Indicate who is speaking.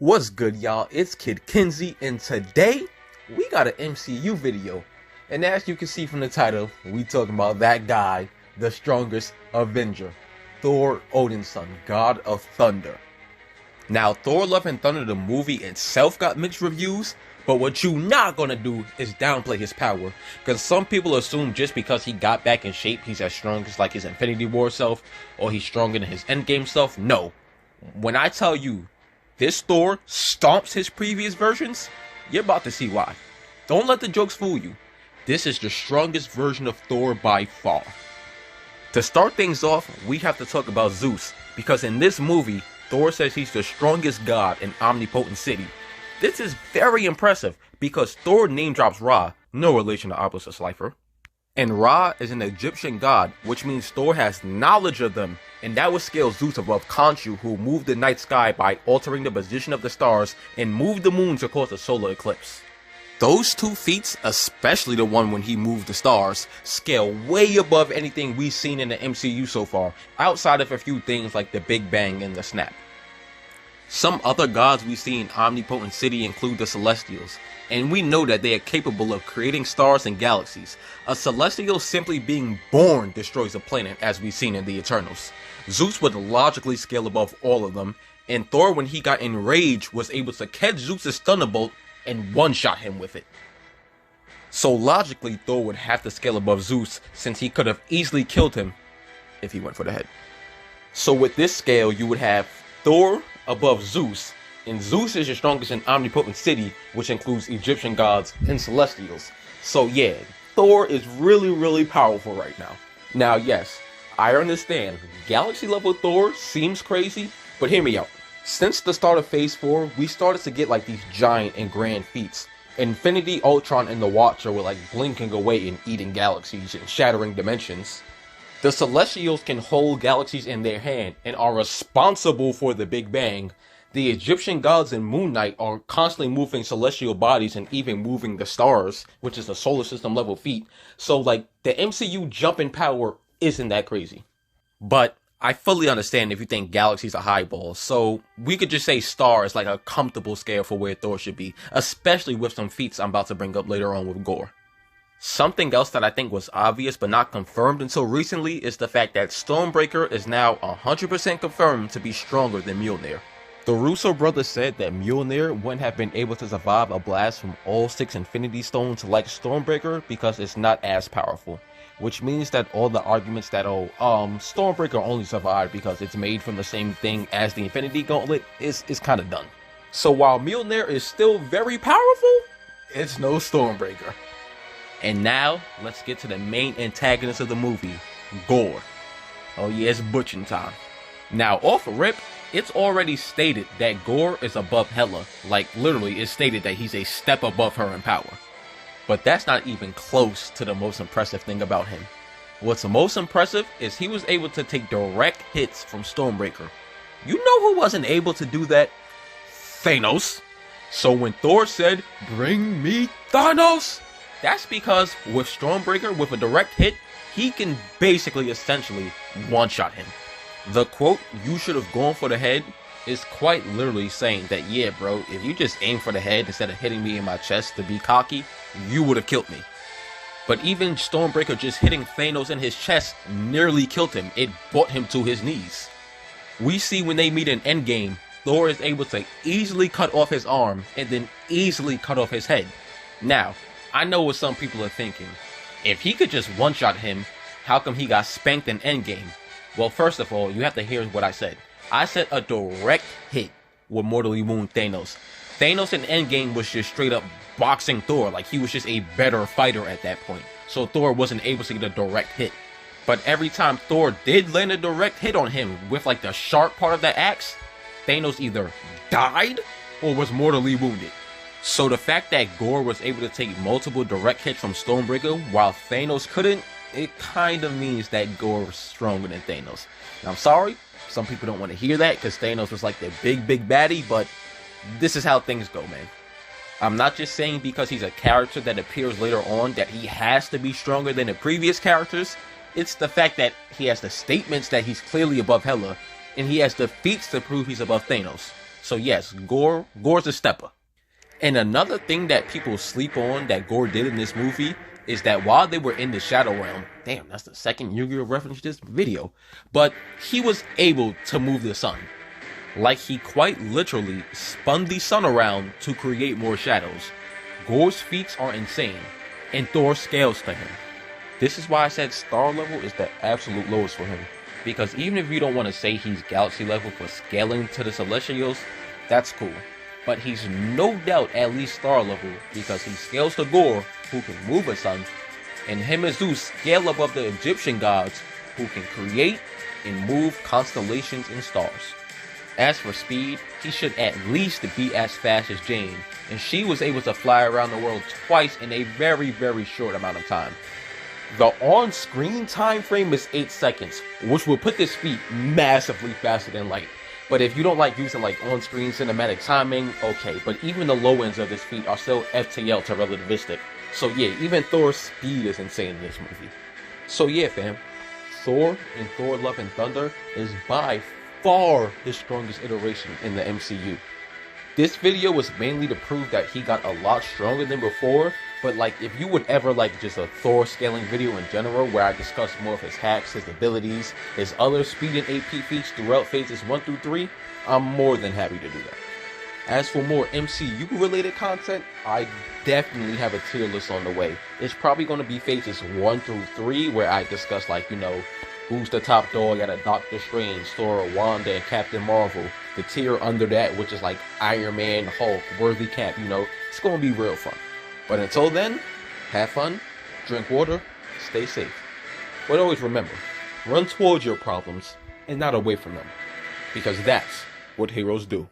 Speaker 1: What's good, y'all? It's Kid Kinsey, and today we got an MCU video. And as you can see from the title, we talking about that guy, the strongest Avenger, Thor, Odin's son, God of Thunder. Now, Thor: Love and Thunder, the movie itself, got mixed reviews, but what you not gonna do is downplay his power, because some people assume just because he got back in shape, he's as strong as like his Infinity War self, or he's stronger than his Endgame self. No. When I tell you this Thor stomps his previous versions, you're about to see why. Don't let the jokes fool you. This is the strongest version of Thor by far. To start things off, we have to talk about Zeus, because in this movie, Thor says he's the strongest god in Omnipotent City. This is very impressive, because Thor name drops Ra, no relation to Obelisk Slifer. And Ra is an Egyptian god, which means Thor has knowledge of them, and that would scale Zeus above Khonshu, who moved the night sky by altering the position of the stars and moved the moon to cause a solar eclipse. Those two feats, especially the one when he moved the stars, scale way above anything we've seen in the MCU so far, outside of a few things like the Big Bang and the Snap. Some other gods we see in Omnipotent City include the Celestials, and we know that they are capable of creating stars and galaxies. A Celestial simply being born destroys a planet, as we've seen in the Eternals. Zeus would logically scale above all of them, and Thor, when he got enraged, was able to catch Zeus' thunderbolt and one-shot him with it. So logically, Thor would have to scale above Zeus, since he could have easily killed him if he went for the head. So with this scale, you would have Thor above Zeus, and Zeus is your strongest in Omnipotent City, which includes Egyptian gods and Celestials. So yeah, Thor is really powerful right now. Now yes, I understand, galaxy level Thor seems crazy, but hear me out. Since the start of Phase 4, we started to get like these giant and grand feats. Infinity, Ultron, and the Watcher were like blinking away and eating galaxies and shattering dimensions. The Celestials can hold galaxies in their hand and are responsible for the Big Bang. The Egyptian gods and Moon Knight are constantly moving celestial bodies and even moving the stars, which is a solar system level feat. So like, the MCU jump in power isn't that crazy. But I fully understand if you think galaxies are highballs, so we could just say star is like a comfortable scale for where Thor should be, especially with some feats I'm about to bring up later on with Gorr. Something else that I think was obvious but not confirmed until recently is the fact that Stormbreaker is now 100% confirmed to be stronger than Mjolnir. The Russo brothers said that Mjolnir wouldn't have been able to survive a blast from all 6 Infinity Stones like Stormbreaker because it's not as powerful. Which means that all the arguments that Stormbreaker only survived because it's made from the same thing as the Infinity Gauntlet is kind of done. So while Mjolnir is still very powerful, it's no Stormbreaker. And now, let's get to the main antagonist of the movie, Gorr. Oh yeah, it's butching time. Now, off a rip, it's already stated that Gorr is above Hela. Like, literally, it's stated that he's a step above her in power. But that's not even close to the most impressive thing about him. What's most impressive is he was able to take direct hits from Stormbreaker. You know who wasn't able to do that? Thanos. So when Thor said, "Bring me Thanos," that's because with Stormbreaker, with a direct hit, he can basically essentially one-shot him. The quote, "You should have gone for the head," is quite literally saying that, yeah bro, if you just aim for the head instead of hitting me in my chest to be cocky, you would have killed me. But even Stormbreaker just hitting Thanos in his chest nearly killed him. It brought him to his knees. We see when they meet in Endgame, Thor is able to easily cut off his arm and then easily cut off his head. Now, I know what some people are thinking. If he could just one-shot him, how come he got spanked in Endgame? Well, first of all, you have to hear what I said. I said a direct hit would mortally wound Thanos. Thanos in Endgame was just straight up boxing Thor, like he was just a better fighter at that point. So Thor wasn't able to get a direct hit. But every time Thor did land a direct hit on him with like the sharp part of the axe, Thanos either died or was mortally wounded. So the fact that Gorr was able to take multiple direct hits from Stormbreaker while Thanos couldn't, it kind of means that Gorr was stronger than Thanos. Now I'm sorry, some people don't want to hear that because Thanos was like the big baddie, but this is how things go, man. I'm not just saying because he's a character that appears later on that he has to be stronger than the previous characters. It's the fact that he has the statements that he's clearly above Hela, and he has the feats to prove he's above Thanos. So yes, Gorr's a stepper. And another thing that people sleep on that Gorr did in this movie is that while they were in the Shadow Realm, damn, that's the second Yu-Gi-Oh reference to this video, but he was able to move the sun. Like he quite literally spun the sun around to create more shadows. Gorr's feats are insane, and Thor scales to him. This is why I said star level is the absolute lowest for him. Because even if you don't want to say he's galaxy level for scaling to the Celestials, that's cool. But he's no doubt at least star level because he scales to Gorr, who can move a sun, and him and Zeus scale above the Egyptian gods, who can create and move constellations and stars. As for speed, he should at least be as fast as Jane, and she was able to fly around the world twice in a very, very short amount of time. The on-screen time frame is 8 seconds, which will put this feat massively faster than light. But if you don't like using like on-screen cinematic timing, okay, but even the low ends of this feat are still FTL to relativistic. So yeah, even Thor's speed is insane in this movie. So yeah fam, Thor in Thor Love and Thunder is by far his strongest iteration in the MCU. This video was mainly to prove that he got a lot stronger than before, but like if you would ever like just a Thor scaling video in general where I discuss more of his hacks, his abilities, his other speed and AP feats throughout phases 1 through 3, I'm more than happy to do that. As for more MCU related content, I definitely have a tier list on the way. It's probably going to be phases 1 through 3 where I discuss like, you know, who's the top dog out of Doctor Strange, Thor, Wanda, and Captain Marvel. The tier under that, which is like Iron Man, Hulk, Worthy Cap, you know, it's going to be real fun. But until then, have fun, drink water, stay safe. But always remember, run towards your problems and not away from them. Because that's what heroes do.